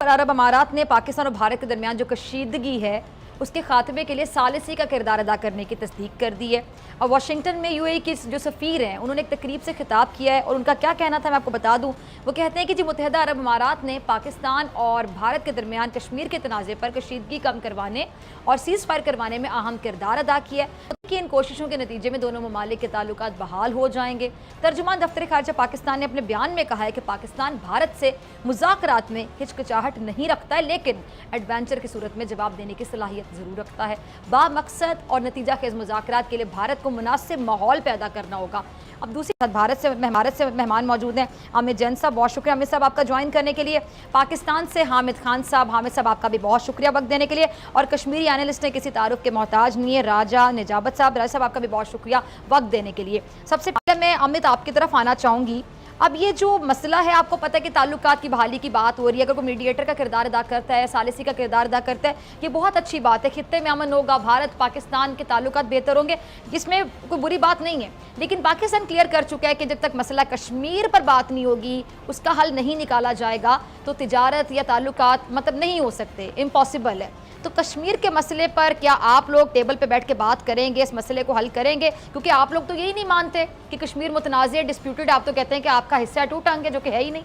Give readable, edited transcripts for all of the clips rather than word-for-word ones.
अरब अमारात ने पाकिस्तान और भारत के दरमियान जो कशीदगी है उसके खात्मे के लिए सालिसी का किरदार अदा करने की तस्दीक कर दी है। और वाशिंगटन में यूएई के जो सफ़ीर हैं उन्होंने एक तकरीब से खिताब किया है और उनका क्या कहना था मैं आपको बता दूं। वो कहते हैं कि जी मुत्तहिदा अरब अमारात ने पाकिस्तान और भारत के दरमियान कश्मीर के तनाज़े पर कशीदगी कम करवाने और सीज़ फायर करवाने में अहम किरदार अदा किया है कि इन कोशिशों के नतीजे में दोनों ममालिक के ताल्लुकात बहाल हो जाएंगे। तर्जुमान दफ्तर खारजा पाकिस्तान ने अपने बयान में कहा है कि पाकिस्तान भारत से मुज़ाकरात में हिचकिचाहट नहीं रखता है, लेकिन एडवेंचर की सूरत में जवाब देने की सलाहियत ज़रूर रखता है। बामकसद और नतीजा खेज मुज़ाकरात के लिए भारत को मुनासिब माहौल पैदा करना होगा। अब दूसरी तरफ भारत से मेहमान मौजूद हैं। आमिर जैन साहब, बहुत शुक्रिया आमिर साहब आपका ज्वाइन करने के लिए। पाकिस्तान से हामिद खान साहब, हामिद साहब आपका भी बहुत शुक्रिया वक्त देने के लिए। और कश्मीरी एनालिस्ट ने किसी तारुफ के मोहताज नहीं है, राजा निजाबत साहब, राजा साहब आपका भी बहुत शुक्रिया वक्त देने के लिए। सबसे पहले मैं अमित आपकी तरफ आना चाहूँगी। अब ये जो मसला है, आपको पता है कि ताल्लुकात की बहाली की बात हो रही है, अगर कोई मीडिएटर का किरदार अदा करता है, सालिसी का किरदार अदा करता है, ये बहुत अच्छी बात है। खित्ते में अमन होगा, भारत पाकिस्तान के ताल्लुकात बेहतर होंगे, इसमें कोई बुरी बात नहीं है। लेकिन पाकिस्तान क्लियर कर चुका है कि जब तक मसला कश्मीर पर बात नहीं होगी, उसका हल नहीं निकाला जाएगा, तो तिजारत या ताल्लुकात मतलब नहीं हो सकते, इम्पॉसिबल है। तो कश्मीर के मसले पर क्या आप लोग टेबल पे बैठ के बात करेंगे, इस मसले को हल करेंगे? क्योंकि आप लोग तो यही नहीं मानते कि कश्मीर मुतनाज़ डिस्प्यूटेड, आप तो कहते हैं कि आपका हिस्सा टू टंग है, जो कि है ही नहीं।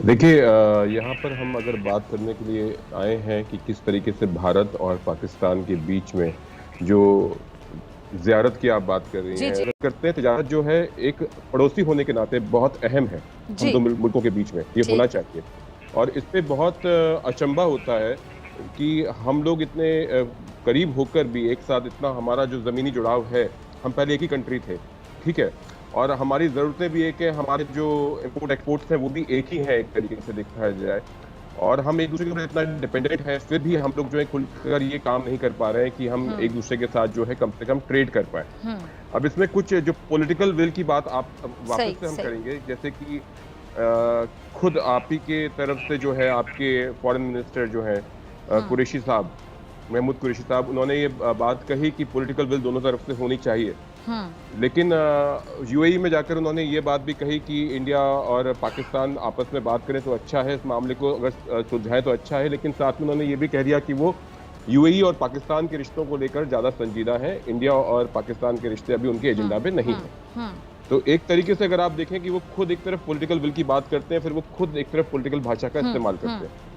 देखिए, यहाँ पर हम अगर बात करने के लिए आए हैं कि किस तरीके से भारत और पाकिस्तान के बीच में जो ज़ियारत की आप बात कर रही हैं, करते हैं, तिजारत जो है एक पड़ोसी होने के नाते बहुत अहम है हम दो मुल्कों के बीच में, ये होना चाहिए। और इस पे बहुत अचंभा होता है कि हम लोग इतने करीब होकर भी एक साथ, इतना हमारा जो ज़मीनी जुड़ाव है, हम पहले एक ही कंट्री थे, ठीक है, और हमारी ज़रूरतें भी एक है, हमारे जो इम्पोर्ट एक्सपोर्ट्स हैं वो भी एक ही है, एक तरीके से देखा जाए, और हम एक दूसरे के ऊपर इतना डिपेंडेंट है, फिर भी हम लोग जो है खुलकर ये काम नहीं कर पा रहे हैं कि हम एक दूसरे के साथ जो है कम से कम ट्रेड कर पाए। अब इसमें कुछ जो पॉलिटिकल विल की बात आप वापस से हम करेंगे, जैसे कि खुद आप ही के तरफ से जो है आपके फॉरेन मिनिस्टर जो है कुरैशी साहब, महमूद कुरैशी साहब, उन्होंने ये बात कही कि पॉलिटिकल विल दोनों तरफ से होनी चाहिए। लेकिन यूएई में जाकर उन्होंने ये बात भी कही कि इंडिया और पाकिस्तान आपस में बात करें तो अच्छा है, इस मामले को अगर सुलझाएं तो अच्छा है, लेकिन साथ में उन्होंने ये भी कह दिया कि वो यूएई और पाकिस्तान के रिश्तों को लेकर ज़्यादा संजीदा है, इंडिया और पाकिस्तान के रिश्ते अभी उनके एजेंडा पे नहीं है। तो एक तरीके से अगर आप देखें कि वो खुद एक तरफ पॉलिटिकल विल की बात करते हैं, फिर वो खुद एक तरफ पॉलिटिकल भाषा का इस्तेमाल करते हैं।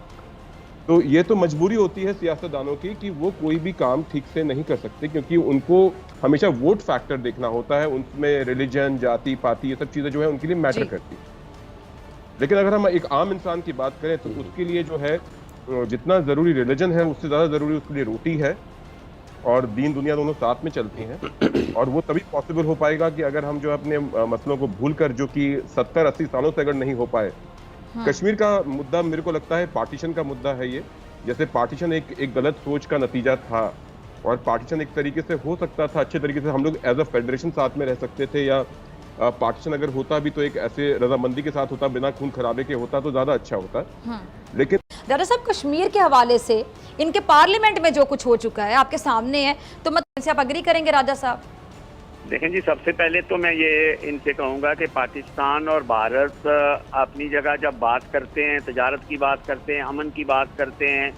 तो ये तो मजबूरी होती है सियासतदानों की कि वो कोई भी काम ठीक से नहीं कर सकते, क्योंकि उनको हमेशा वोट फैक्टर देखना होता है, उनमें रिलीजन, जाति पाति, ये सब चीजें जो है उनके लिए मैटर करती है। लेकिन अगर हम एक आम इंसान की बात करें तो उसके लिए जो है जितना जरूरी रिलीजन है, उससे ज्यादा जरूरी उसके लिए रोटी है, और दीन दुनिया दोनों साथ में चलती हैं। और वो तभी पॉसिबल हो पाएगा कि अगर हम जो अपने मसलों को भूलकर, जो कि 70-80 सालों से अगर नहीं हो पाए, कश्मीर का मुद्दा मेरे को लगता है पार्टीशन का मुद्दा है ये। जैसे पार्टीशन एक गलत सोच का नतीजा था, और पार्टीशन एक तरीके से हो सकता था, अच्छे तरीके से हम लोग एज अ फेडरेशन साथ में रह सकते थे, या पार्टीशन अगर होता भी तो एक ऐसे रजामंदी के साथ होता, बिना खून खराबे के होता, तो ज्यादा अच्छा होता। लेकिन दादा साहब, कश्मीर के हवाले से इनके पार्लियामेंट में जो कुछ हो चुका है आपके सामने है, तो मतलब से आप अग्री करेंगे राजा साहब? देखें जी, सबसे पहले तो मैं ये इनसे कहूँगा कि पाकिस्तान और भारत अपनी जगह जब बात करते हैं, तजारत की बात करते हैं, अमन की बात करते हैं,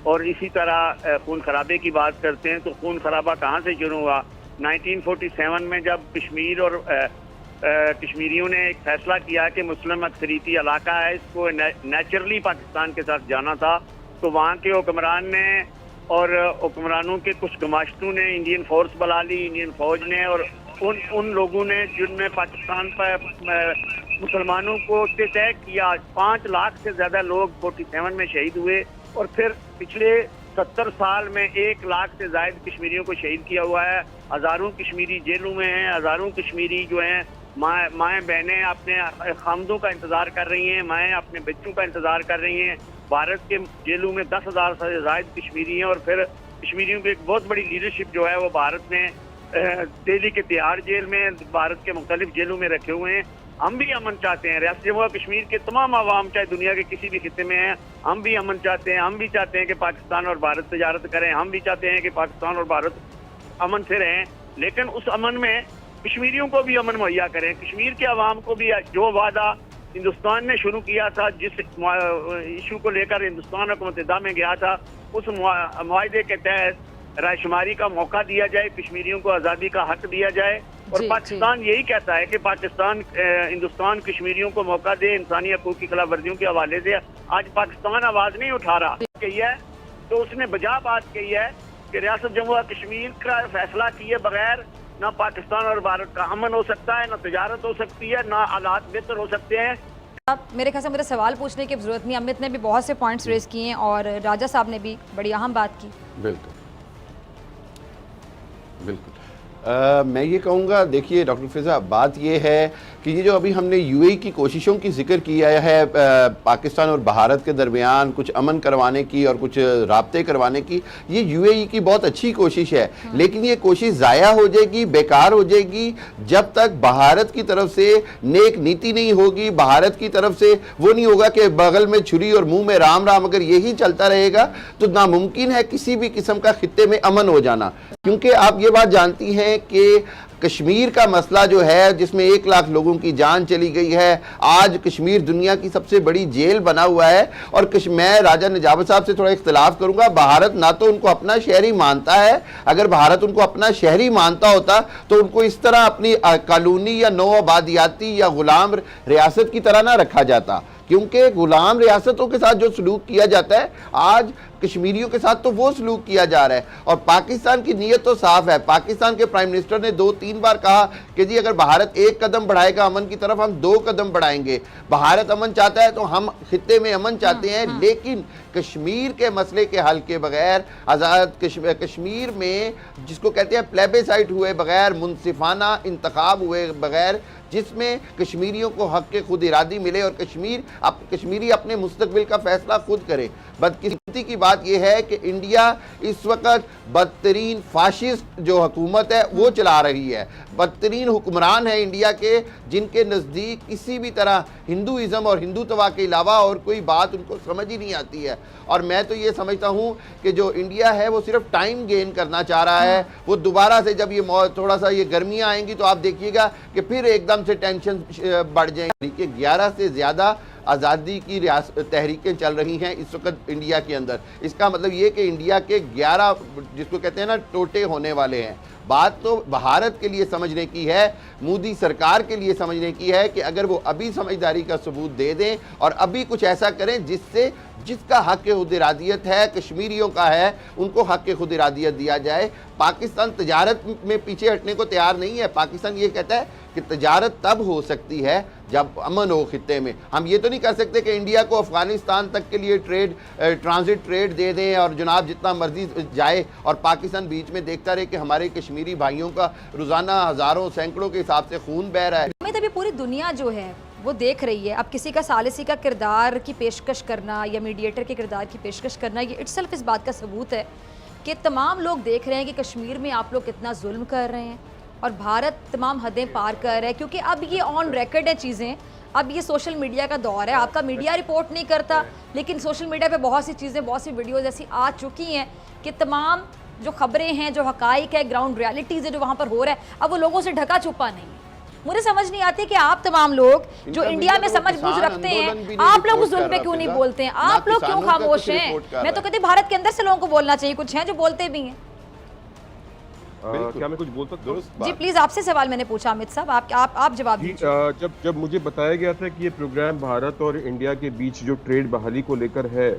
और इसी तरह खून खराबे की बात करते हैं, तो खून खराबा कहाँ से शुरू हुआ? 1947 में जब कश्मीर और कश्मीरियों ने एक फैसला किया कि मुस्लिम अक्सरीती इलाका है, इसको नेचुरली पाकिस्तान के साथ जाना था, तो वहाँ के हुक्मरान ने और हुक्मरानों के कुछ गमाश्तों ने इंडियन फोर्स बुला ली, इंडियन फौज ने, और उन लोगों ने जिनमें पाकिस्तान पर मुसलमानों को तय किया। 5 लाख से ज़्यादा लोग 47 में शहीद हुए, और फिर पिछले 70 साल में 1 लाख से ज़ायद कश्मीरियों को शहीद किया हुआ है। हज़ारों कश्मीरी जेलों में हैं, हज़ारों कश्मीरी जो हैं माएँ बहनें अपने खामदों का इंतज़ार कर रही हैं, माएँ अपने बच्चों का इंतज़ार कर रही हैं। भारत के जेलों में 10,000 से ज़ायद कश्मीरी हैं, और फिर कश्मीरियों की एक बहुत बड़ी लीडरशिप जो है वो भारत में दिल्ली के तिहाड़ जेल में, भारत के मुख्तलिफ जेलों में रखे हुए हैं। हम भी अमन चाहते हैं, रियासत जम्मू कश्मीर के तमाम आवाम चाहे दुनिया के किसी भी खिते में हैं, हम भी अमन चाहते हैं। हम भी चाहते हैं कि पाकिस्तान और भारत तजारत करें, हम भी चाहते हैं कि पाकिस्तान और भारत अमन से रहें, लेकिन उस अमन में कश्मीरियों को भी अमन मुहैया करें, कश्मीर के अवाम को भी जो वादा हिंदुस्तान ने शुरू किया था, जिस इशू को लेकर हिंदुस्तान हुकूमत मुत्तहिदा में गया था, उस मुआहदे के तहत रायशुमारी का मौका दिया जाए, कश्मीरियों को आज़ादी का हक दिया जाए। और पाकिस्तान यही कहता है कि पाकिस्तान हिंदुस्तान कश्मीरियों को मौका दे इंसानी हकूक़ की खिलाफ वर्जियों के हवाले से। आज पाकिस्तान आवाज़ नहीं उठा रहा कही है, तो उसने बजा बात कही है कि रियासत जम्मू और कश्मीर का फैसला किए बगैर ना पाकिस्तान और भारत का अमन हो सकता है, ना तजारत हो सकती है, ना हालात बेहतर हो सकते हैं। अब मेरे ख्याल से मुझे सवाल पूछने की ज़रूरत नहीं, अमित ने भी बहुत से पॉइंट्स रेज किए हैं और राजा साहब ने भी बड़ी अहम बात की। बिल्कुल बिल्कुल। मैं ये कहूँगा, देखिए डॉक्टर फिज़ा, बात ये है कि ये जो अभी हमने यूएई की कोशिशों की जिक्र किया है पाकिस्तान और भारत के दरमियान कुछ अमन करवाने की और कुछ राब्ते करवाने की, ये यूएई की बहुत अच्छी कोशिश है, लेकिन ये कोशिश ज़ाया हो जाएगी, बेकार हो जाएगी जब तक भारत की तरफ से नेक नीति नहीं होगी, भारत की तरफ से वो नहीं होगा कि बगल में छुरी और मुंह में राम राम। अगर यही चलता रहेगा तो नामुमकिन है किसी भी किस्म का खित्ते में अमन हो जाना। क्योंकि आप ये बात जानती हैं कि कश्मीर का मसला जो है, जिसमें 1 लाख लोगों की जान चली गई है, आज कश्मीर दुनिया की सबसे बड़ी जेल बना हुआ है। और मैं राजा नजाबत साहब से थोड़ा इख्तिलाफ करूंगा, भारत ना तो उनको अपना शहरी मानता है, अगर भारत उनको अपना शहरी मानता होता तो उनको इस तरह अपनी कॉलोनी या नौ आबादियाती या गुलाम रियासत की तरह ना रखा जाता। क्योंकि गुलाम रियासतों के साथ जो सलूक किया जाता है, आज कश्मीरियों के साथ तो वो सलूक किया जा रहा है। और पाकिस्तान की नीयत तो साफ है। पाकिस्तान के प्राइम मिनिस्टर ने 2-3 बार कहा कि जी अगर भारत 1 कदम बढ़ाएगा अमन की तरफ, हम 2 कदम बढ़ाएंगे। भारत अमन चाहता है तो हम खित्ते में अमन चाहते हैं, लेकिन कश्मीर के मसले के हल के बगैर, आज़ाद कश्मीर में जिसको कहते हैं प्लेबेसाइट हुए बगैर, मुनसिफाना इंतखाब हुए बगैर, जिसमें कश्मीरियों को हक के खुद इरादी मिले और कश्मीरी अपने मुस्तकबिल का फैसला खुद करे। बदकिस्मती की बात यह है कि इंडिया इस वक्त बदतरीन फाशिस्ट जो हुकूमत है वो चला रही है। बदतरीन हुक्मरान है इंडिया के, जिनके नज़दीक किसी भी तरह हिंदुइज़्म और हिंदुत्व के अलावा और कोई बात उनको समझ ही नहीं आती है। और मैं तो ये समझता हूँ कि जो इंडिया है वो सिर्फ टाइम गेन करना चाह रहा है। वो दोबारा से जब ये थोड़ा सा ये गर्मियाँ आएंगी तो आप देखिएगा कि फिर एकदम से टेंशन बढ़ जाएंगी। कि 11 से ज़्यादा आज़ादी की तहरीकें चल रही हैं इस वक्त इंडिया के अंदर। इसका मतलब ये कि इंडिया के 11 जिसको कहते हैं ना टोटे होने वाले हैं। बात तो भारत के लिए समझने की है, मोदी सरकार के लिए समझने की है कि अगर वो अभी समझदारी का सबूत दे दें और अभी कुछ ऐसा करें जिससे जिसका हक खुद इरादियत है, कश्मीरियों का है, उनको हक खुद इरादियत दिया जाए। पाकिस्तान तजारत में पीछे हटने को तैयार नहीं है। पाकिस्तान ये कहता है कि तजारत तब हो सकती है जब अमन हो खित्ते में। हम ये तो नहीं कर सकते कि इंडिया को अफगानिस्तान तक के लिए ट्रांजिट ट्रेड दे दें और जनाब जितना मर्जी जाए और पाकिस्तान बीच में देखता रहे कि हमारे कश्मीरी भाइयों का रोज़ाना हज़ारों सैकड़ों के हिसाब से खून बह रहा है। अभी पूरी दुनिया जो है वो देख रही है। अब किसी का सालिसी का किरदार की पेशकश करना या मीडिएटर के किरदार की पेशकश करना, ये इटसेल्फ इस बात का सबूत है कि तमाम लोग देख रहे हैं कि कश्मीर में आप लोग कितना जुल्म कर रहे हैं और भारत तमाम हदें पार कर रहा है। क्योंकि अब ये ऑन रिकॉर्ड है चीज़ें, अब ये सोशल मीडिया का दौर है। आपका मीडिया रिपोर्ट नहीं करता, लेकिन सोशल मीडिया पे बहुत सी चीज़ें, बहुत सी वीडियोज़ ऐसी आ चुकी हैं कि तमाम जो खबरें हैं, जो हकाइक है, ग्राउंड रियलिटीज़ है जो वहाँ पर हो रहा है, अब वो लोगों से ढका छुपा नहीं है। मुझे समझ नहीं आती कि आप तमाम लोग जो इंडिया में समझ बूझ रखते हैं, आप लोग उस जुल्म पे क्यों नहीं बोलते हैं? आप लोग क्यों खामोश हैं? मैं तो कहती भारत के अंदर से लोगों को बोलना चाहिए, कुछ हैं जो बोलते भी हैं। क्या मैं कुछ बोल सकता हूँ? जी प्लीज, आपसे सवाल मैंने पूछा अमित साहब, आप जवाब दीजिए। जब मुझे बताया गया था कि ये प्रोग्राम भारत और इंडिया के बीच जो ट्रेड बहाली को लेकर है,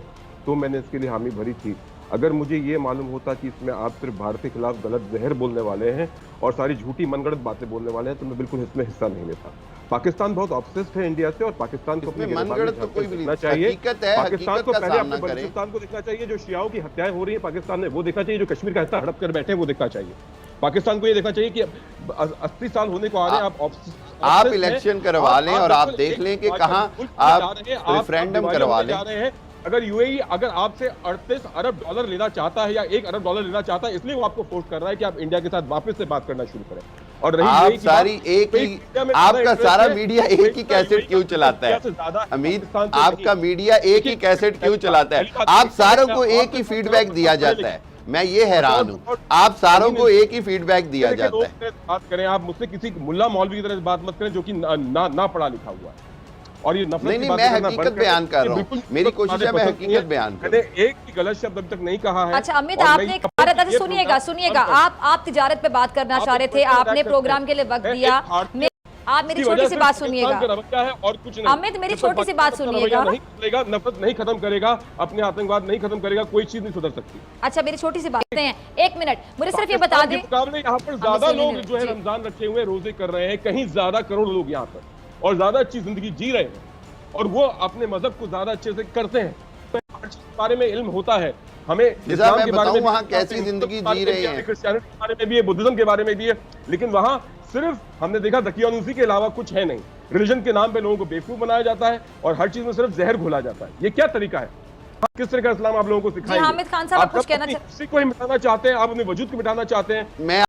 तो मैंने इसके लिए हामी भरी थी। अगर मुझे ये मालूम होता कि इसमें आप सिर्फ भारत के खिलाफ गलत जहर बोलने वाले हैं और सारी झूठी मनगढ़ंत बातें बोलने वाले हैं, तो मैं बिल्कुल इसमें हिस्सा नहीं लेता। पाकिस्तान बहुत ऑब्सेस्ड है इंडिया से और पाकिस्तान को अपनी मनगढ़ंत तो कोई भी नहीं चाहिए। पाकिस्तान को पहले अपने बलूचिस्तान को देखना चाहिए, जो शियाओं की हत्याएं हो रही है पाकिस्तान में, वो देखना चाहिए। जो कश्मीर का हिस्सा हड़प कर बैठे हैं वो देखना चाहिए। पाकिस्तान को ये देखना चाहिए कि 80 साल होने को आ रहे हैं, आप इलेक्शन करवा लें और आप देख लें कि कहां आप रेफरेंडम करवा लें। अगर यूएई अगर आपसे 38 अरब डॉलर लेना चाहता है या 1 अरब डॉलर लेना चाहता है, इसलिए वो आपको फोर्स कर रहा है कि आप इंडिया के साथ वापस से बात करना शुरू करें। और रही आप सारी एक ही, आपका सारा मीडिया एक ही कैसेट क्यों चलाता है अमित? आपका मीडिया एक ही कैसेट क्यों चलाता है? आप सारों को एक ही फीडबैक दिया जाता है। मैं ये हैरान हूँ, आप सारों को एक ही फीडबैक दिया जाता है। बात करें, आप मुझसे किसी मुल्ला मौलवी की तरह बात मत करें जो कि ना पढ़ा लिखा हुआ है। और ये नफरत नहीं, की नहीं, बातें मैं करना हकीकत बंद करें। बयान कर रहा हूं। बिल्कुल मेरी कोशिश है मैं पसंद हकीकत नहीं है। बयान करूं। मैंने एक भी गलत शब्द अभी तक नहीं कहा है। अच्छा अमित, और मैं आपने ये तिजारत, अच्छा ये सुनिएगा प्रोग्राम सुनिएगा, बंद कर- आप तिजारत पे बात करना आप चाह रहे इस थे, पर आपने अटैक प्रोग्राम करते के लिए वक्त हैं। दिया। एक भारतीय आप मेरी की छोटी वजह सी से बात पाकिस्तान सुनिएगा का रवैया है और कुछ नहीं। अमित, मेरी जब तक छोटी सी बात पाकिस्तान का सुनिएगा। रवैया नहीं बदलेगा, नफरत नहीं खत्म करेगा, अपने आतंकवाद नहीं खत्म करेगा, कोई चीज नहीं सुधर सकती। अच्छा मेरी छोटी सी बातें हैं, एक मिनट मुझे सिर्फ ये बता पाकिस्तान के दें। मुकाबले यहाँ पर ज्यादा सुनिए लोग नहीं, जो है जी। रमजान रखे हुए रोजे कर रहे हैं, कहीं ज्यादा करोड़ लोग यहाँ पर, और ज्यादा अच्छी जिंदगी जी रहे हैं, और वो अपने मजहब को ज्यादा अच्छे से करते हैं। तो हर चीज के बारे में इल्म होता है हमें, इस्लाम मैं के बारे में बताऊं वहां भी, कैसी मुस्लिम जिंदगी के बारे जी में रहे भी, हैं। क्रिश्चियनिटी के बारे में भी है, बुद्धिज्म के बारे में भी है, लेकिन वहां सिर्फ हमने देखा दकियानूसी के अलावा कुछ है नहीं। रिलीजन के नाम पे लोगों को बेवकूफ बनाया जाता है और हर चीज में सिर्फ जहर घोला जाता है। ये क्या तरीका है? किस तरह का इस्लाम आप लोगों को सिखाएंगे? हामिद खान साहब, आप कुछ कहना किसी को ही मिटाना चाहते हैं, आप अपने वजूद को मिटाना चाहते हैं। मैं